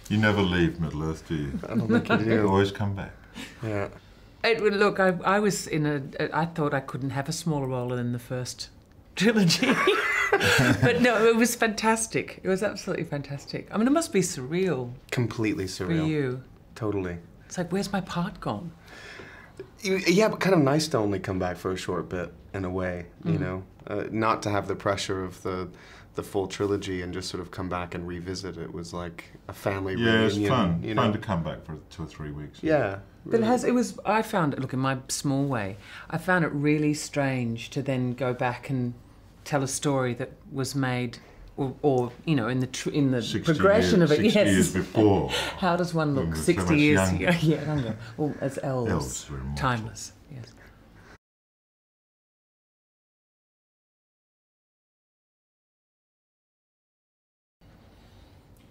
You never leave Middle-earth, do you? I don't think you do. You always come back. Yeah. Look, I was in I thought I couldn't have a smaller role than the first trilogy. But no, it was fantastic. It was absolutely fantastic. I mean, it must be surreal. Completely surreal. For you. Totally. It's like, where's my part gone? Yeah, but kind of nice to only come back for a short bit, in a way, you know? Not to have the pressure of the full trilogy and just sort of come back and revisit. It was like a family reunion. Yeah, it's fun. You know? Fun to come back for 2 or 3 weeks. Yeah. But I found it, look, in my small way, I found it really strange to then go back and tell a story that was made, or you know, in the progression of it. 60 yes. years before. How does one look 60 so years? younger. Yeah, younger. Well, as elves. Elves were immortal. Timeless. Yes.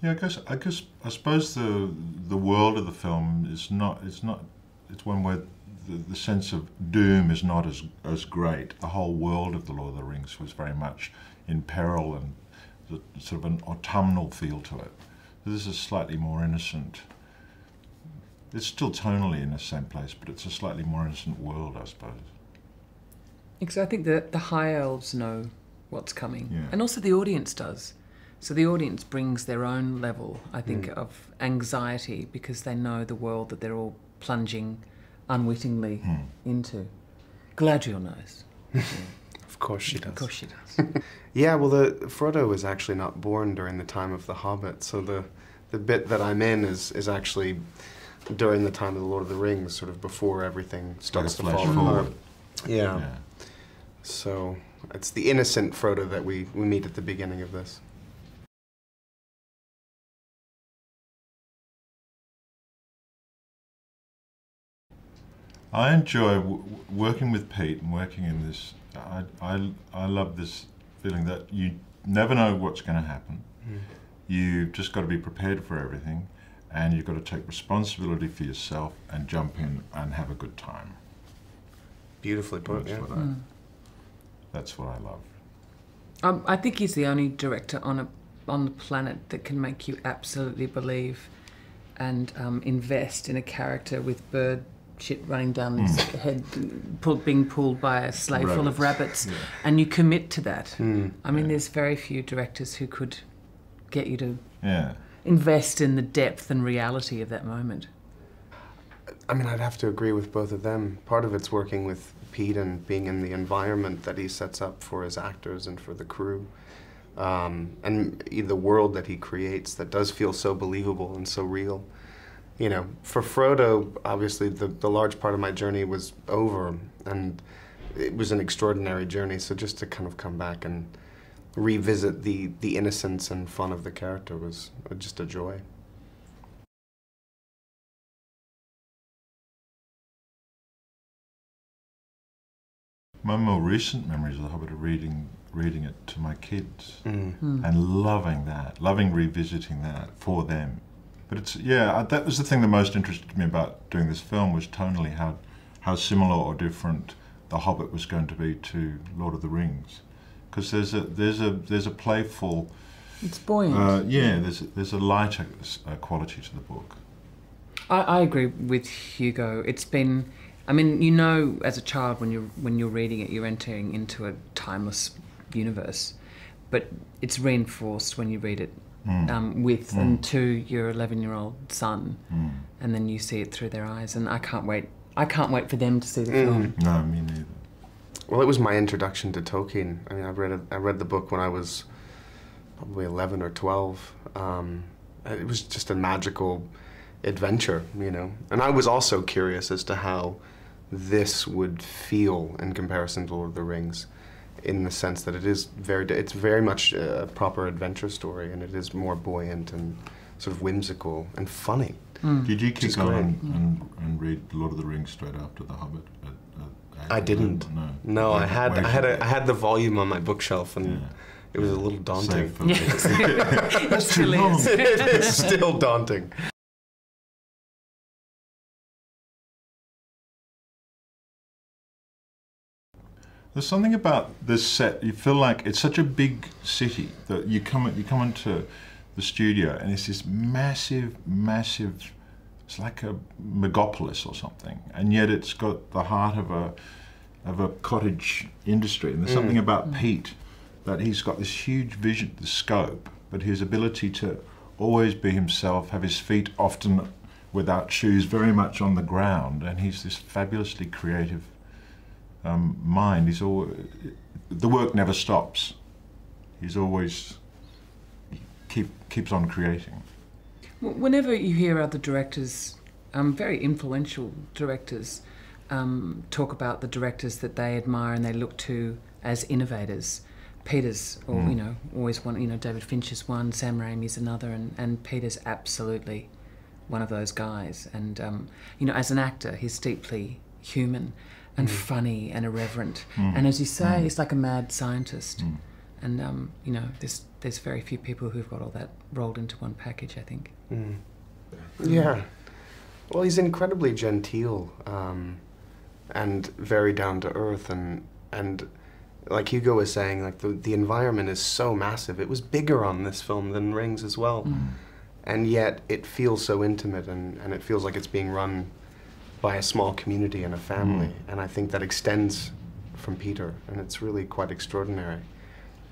Yeah, I suppose the world of the film is not. It's one where the sense of doom is not as great. The whole world of the Lord of the Rings was very much in peril and sort of an autumnal feel to it. This is slightly more innocent. It's still tonally in the same place, but it's a slightly more innocent world, I suppose. Because I think that the High Elves know what's coming, Yeah. and also the audience does. So the audience brings their own level, I think, of anxiety because they know the world that they're all plunging unwittingly into. Galadriel knows. Of course she does. Of course she does. Yeah, well, Frodo was actually not born during the time of The Hobbit, so the bit that I'm in is actually during the time of The Lord of the Rings, sort of before everything starts to fall apart. Yeah. So it's the innocent Frodo that we meet at the beginning of this. I enjoy working with Pete and working in this. I love this feeling that you never know what's going to happen. You've just got to be prepared for everything, and you've got to take responsibility for yourself and jump in and have a good time. Beautifully put, yeah. That's what I love. I think he's the only director on the planet that can make you absolutely believe and invest in a character with bird shit running down his head, being pulled by a sleigh full of rabbits, and you commit to that. I mean, there's very few directors who could get you to invest in the depth and reality of that moment. I mean, I'd have to agree with both of them. Part of it's working with Pete and being in the environment that he sets up for his actors and for the crew. And the world that he creates that does feel so believable and so real. You know, for Frodo, obviously the large part of my journey was over, and it was an extraordinary journey, so just to kind of come back and revisit the innocence and fun of the character was just a joy. My more recent memories of The Hobbit are reading it to my kids and loving that, loving revisiting that for them. But it's, that was the thing that most interested me about doing this film, was tonally how similar or different The Hobbit was going to be to Lord of the Rings, because there's a playful. It's buoyant. There's a lighter quality to the book. I agree with Hugo. It's been, I mean, you know, as a child when you're reading it, you're entering into a timeless universe, but it's reinforced when you read it and to your 11-year-old son, and then you see it through their eyes, and I can't wait for them to see the film. No, me neither. Well, it was my introduction to Tolkien. I mean, I read the book when I was probably 11 or 12. It was just a magical adventure, you know. And I was also curious as to how this would feel in comparison to Lord of the Rings, in the sense that it's very much a proper adventure story, and it is more buoyant and sort of whimsical and funny. Did you keep going and read Lord of the Rings straight after The Hobbit? I didn't. No, I had the volume on my bookshelf, and it was a little daunting. That's too long. It's still daunting. There's something about this set, you feel like it's such a big city that you come into the studio, and it's this massive, massive. It's like a megapolis or something, and yet it's got the heart of a cottage industry. And there's something about Pete, that he's got this huge vision, the scope, but his ability to always be himself, have his feet often without shoes, very much on the ground, and he's this fabulously creative mind. He's always, the work never stops. He's always keeps on creating. Whenever you hear other directors, very influential directors, talk about the directors that they admire and they look to as innovators, Peter's, or you know, always one. You know, David Finch is one, Sam Raimi's another, and Peter's absolutely one of those guys. And you know, as an actor, he's deeply human and funny and irreverent. And as you say, he's like a mad scientist. And you know, there's very few people who've got all that rolled into one package, I think. Yeah. Well, he's incredibly genteel and very down to earth, and like Hugo was saying, like the environment is so massive. It was bigger on this film than Rings as well, and yet it feels so intimate, and it feels like it's being run by a small community and a family. And I think that extends from Peter, and it's really quite extraordinary.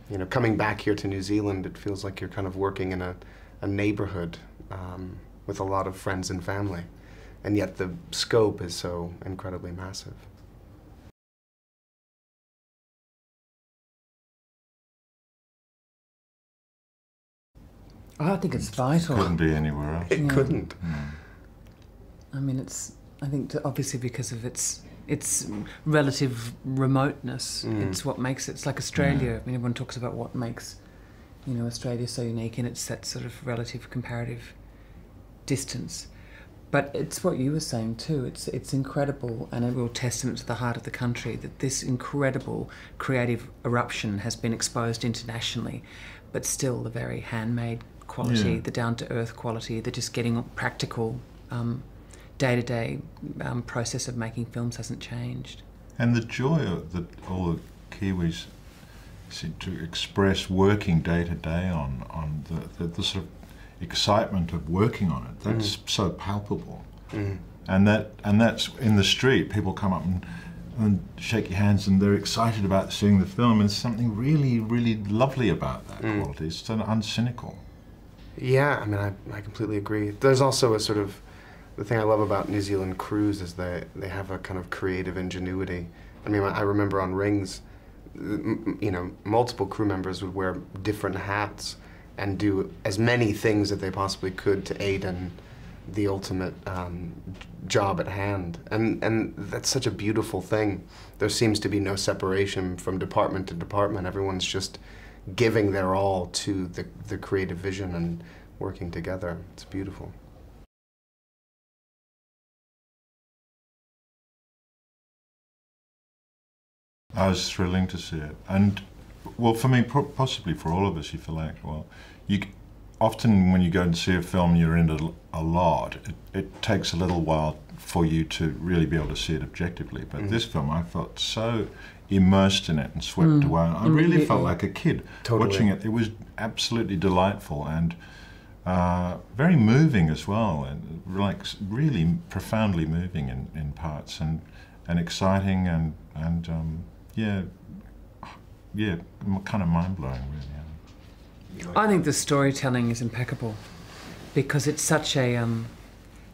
You know, coming back here to New Zealand, it feels like you're kind of working in a neighborhood with a lot of friends and family, and yet the scope is so incredibly massive. I think it's vital. Couldn't be anywhere else. It couldn't. I mean, I think obviously because of its relative remoteness, it's what makes it. It's like Australia. I mean, everyone talks about what makes, you know, Australia so unique, and it's that sort of relative comparative distance. But it's what you were saying too. It's incredible, and a real testament to the heart of the country that this incredible creative eruption has been exposed internationally, but still the very handmade quality, the down-to-earth quality, the just getting practical, day-to-day process of making films hasn't changed. And the joy that all the Kiwis seem to express working day to day on the sort of excitement of working on it, that's so palpable. And that's in the street. People come up and shake your hands, and they're excited about seeing the film, and there's something really, really lovely about that quality. It's so uncynical. Yeah, I mean, I completely agree. There's also a sort of, the thing I love about New Zealand crews is they have a kind of creative ingenuity. I mean, I remember on Rings, you know, multiple crew members would wear different hats and do as many things that they possibly could to aid in the ultimate job at hand. And that's such a beautiful thing. There seems to be no separation from department to department. Everyone's just giving their all to the creative vision and working together. It's beautiful. I was thrilling to see it, and well, for me, possibly for all of us, you feel like, well, often when you go and see a film, you're in it a lot. It takes a little while for you to really be able to see it objectively. But this film, I felt so immersed in it and swept away. I really felt like a kid watching it. It was absolutely delightful and very moving as well, and like really profoundly moving in parts, and exciting and yeah, kind of mind-blowing, really. I think the storytelling is impeccable because it's such a,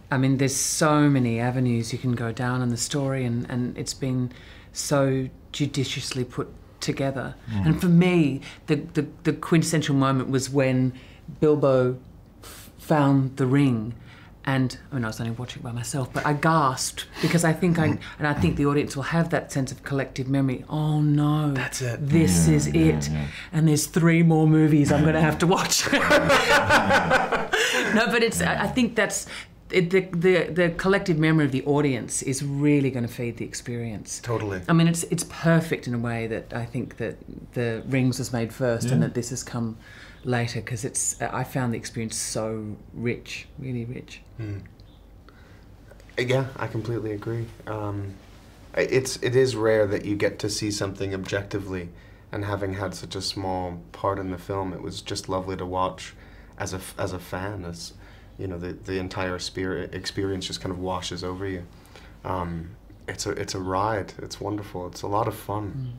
I mean, there's so many avenues you can go down in the story, and it's been so judiciously put together. And for me, the quintessential moment was when Bilbo found the ring. And I mean, I was only watching it by myself, but I gasped because I think and I think the audience will have that sense of collective memory. Oh no, that's it. This is it. And there's 3 more movies I'm going to have to watch. No, but it's. I think that's the collective memory of the audience is really going to feed the experience. Totally. I mean, it's perfect in a way that I think that the Rings was made first and that this has come later, because I found the experience so rich, really rich. Yeah, I completely agree. It is rare that you get to see something objectively, and having had such a small part in the film, it was just lovely to watch. as a fan, as you know, the entire experience just kind of washes over you. It's a ride. It's wonderful. It's a lot of fun.